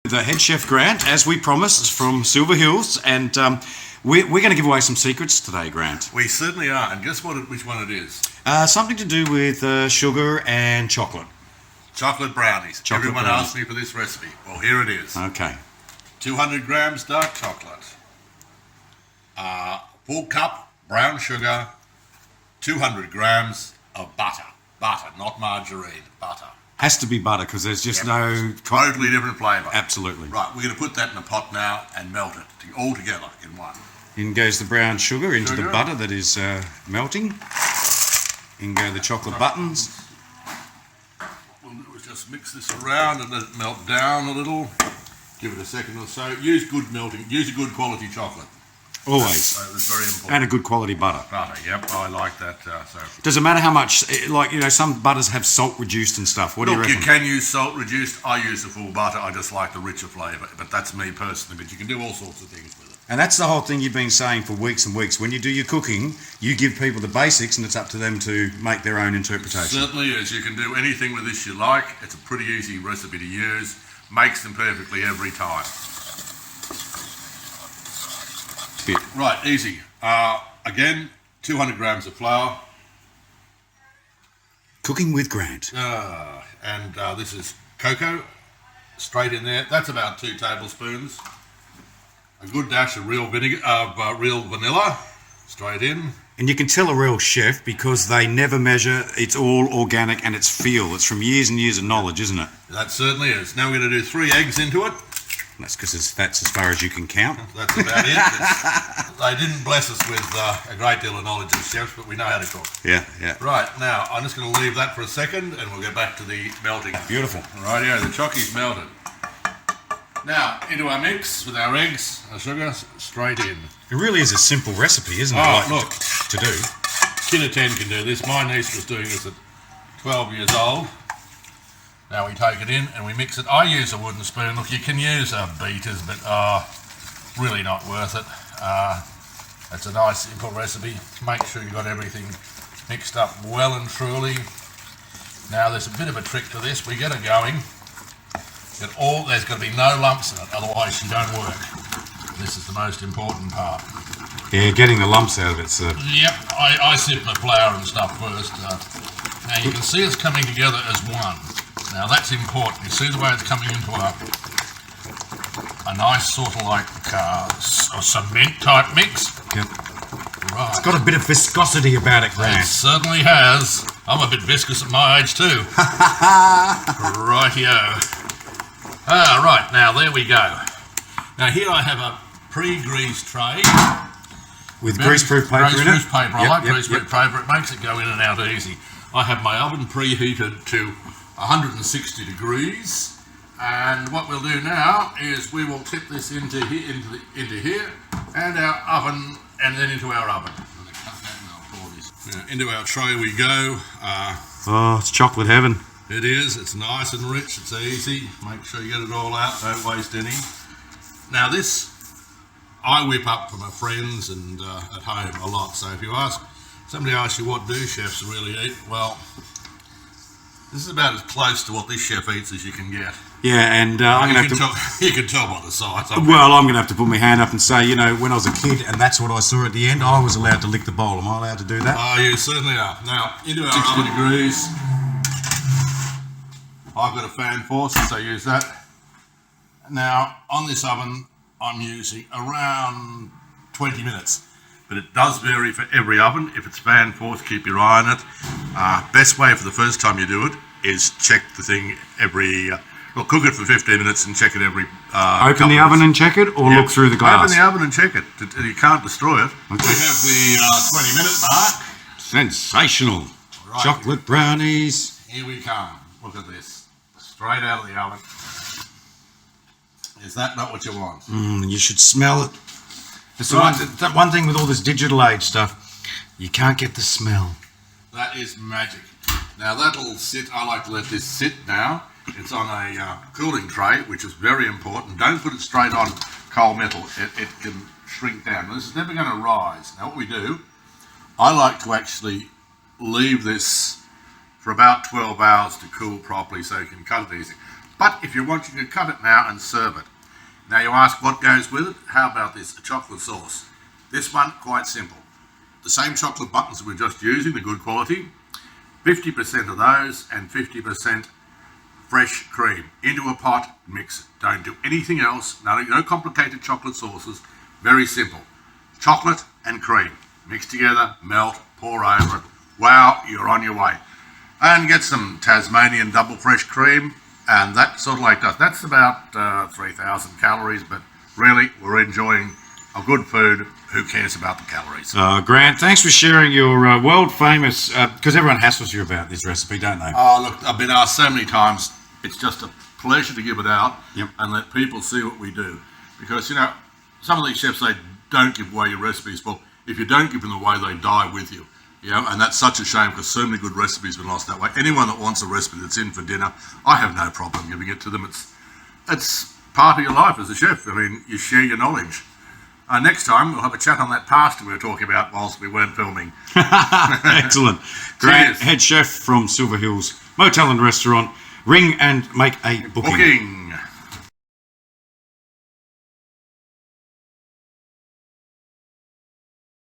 The head chef Grant, as we promised, from Silver Hills, and we're going to give away some secrets today, Grant. We certainly are, and guess which one it is? Something to do with sugar and chocolate. Chocolate brownies. Everyone asked me for this recipe. Well, here it is. Okay. 200 grams dark chocolate, full cup brown sugar, 200 grams of butter. Butter, not margarine, butter. Has to be butter because there's just no... Totally different flavour. Absolutely. Right, we're going to put that in a pot now and melt it all together in one. In goes the brown sugar into the butter that is melting. In go the chocolate buttons. What we'll do is just mix this around and let it melt down a little. Give it a second or so. Use good melting. Use a good quality chocolate. Always. So it's very important. And a good quality butter. Butter, yep. I like that. Does it matter how much, like, you know, some butters have salt reduced and stuff. What do you reckon? You can use salt reduced. I use the full butter. I just like the richer flavour. But that's me personally. But you can do all sorts of things with it. And that's the whole thing you've been saying for weeks and weeks. When you do your cooking, you give people the basics and it's up to them to make their own interpretation. It certainly is. You can do anything with this you like. It's a pretty easy recipe to use. Makes them perfectly every time. Right, easy. Again, 200 grams of flour. Cooking with Grant. And this is cocoa, straight in there. That's about 2 tablespoons. A good dash of real vanilla, straight in. And you can tell a real chef because they never measure. It's all organic and it's feel. It's from years and years of knowledge, isn't it? That certainly is. Now we're going to do 3 eggs into it. That's because that's as far as you can count. That's about it. They didn't bless us with a great deal of knowledge as chefs, but we know how to cook. Yeah. Right, now I'm just going to leave that for a second and we'll get back to the melting. Beautiful. Right here, the chocky's melted. Now, into our mix with our eggs, our sugar, straight in. It really is a simple recipe, isn't it? Oh, look. To do. Kid of 10 can do this. My niece was doing this at 12 years old. Now we take it in and we mix it. I use a wooden spoon. Look, you can use beaters, but really not worth it. It's a nice, simple recipe. Make sure you've got everything mixed up well and truly. Now there's a bit of a trick to this. We get it going. There's got to be no lumps in it, otherwise you don't work. This is the most important part. Yeah, getting the lumps out of it. Yep, I sift the flour and stuff first. Now you can see it's coming together as one. Now that's important. You see the way it's coming into a nice sort of like a cement type mix? Yep. Right. It's got a bit of viscosity about it, Grant. It certainly has. I'm a bit viscous at my age too. Rightio. Right, now there we go. Now here I have a pre-greased tray. With greaseproof paper in it? Greaseproof paper. I like greaseproof paper. It makes it go in and out easy. I have my oven preheated to 160 degrees, and what we'll do now is we will tip this into here, and our oven, and then into our oven. Into our tray we go. Oh, it's chocolate heaven. It is. It's nice and rich. It's easy. Make sure you get it all out. Don't waste any. Now this, I whip up for my friends and at home a lot. So if somebody asks you what do chefs really eat, well, this is about as close to what this chef eats as you can get. Yeah, and I'm going to have to... You can tell by the size. Well, I'm going to have to put my hand up and say, you know, when I was a kid and that's what I saw at the end, I was allowed to lick the bowl. Am I allowed to do that? Oh, you certainly are. Now, into our 60 degrees. I've got a fan force, so use that. Now, on this oven, I'm using around 20 minutes. But it does vary for every oven. If it's fan force, keep your eye on it. Best way for the first time you do it is check the thing cook it for 15 minutes and check it every Open the oven and check it, or look through the glass? Open the oven and check it. You can't destroy it. Okay. We have the 20-minute mark. Sensational. Right. Chocolate brownies. Here we come. Look at this. Straight out of the oven. Is that not what you want? You should smell it. It's the one thing with all this digital age stuff, you can't get the smell. That is magic. Now that'll sit, I like to let this sit now. It's on a cooling tray, which is very important. Don't put it straight on cold metal. It can shrink down. This is never going to rise. Now what we do, I like to actually leave this for about 12 hours to cool properly so you can cut it easy. But if you want, you can cut it now and serve it. Now you ask what goes with it. How about this? A chocolate sauce. This one, quite simple. The same chocolate buttons we're just using, the good quality, 50% of those and 50% fresh cream into a pot, mix it. Don't do anything else. No complicated chocolate sauces. Very simple. Chocolate and cream. Mix together, melt, pour over it. Wow, you're on your way. And get some Tasmanian double fresh cream, and that sort of like that. That's about 3,000 calories, but really, we're enjoying a good food. Who cares about the calories? Grant, thanks for sharing your world famous, because everyone hassles you about this recipe, don't they? Oh, look, I've been asked so many times. It's just a pleasure to give it out and let people see what we do. Because, some of these chefs, they don't give away your recipes. Well, if you don't give them away, they die with you. And that's such a shame because so many good recipes have been lost that way. Anyone that wants a recipe that's in for dinner, I have no problem giving it to them. It's part of your life as a chef. I mean, you share your knowledge. Next time, we'll have a chat on that pasta we were talking about whilst we weren't filming. Excellent. Grant, head chef from Silver Hills Motel and Restaurant. Ring and make a booking.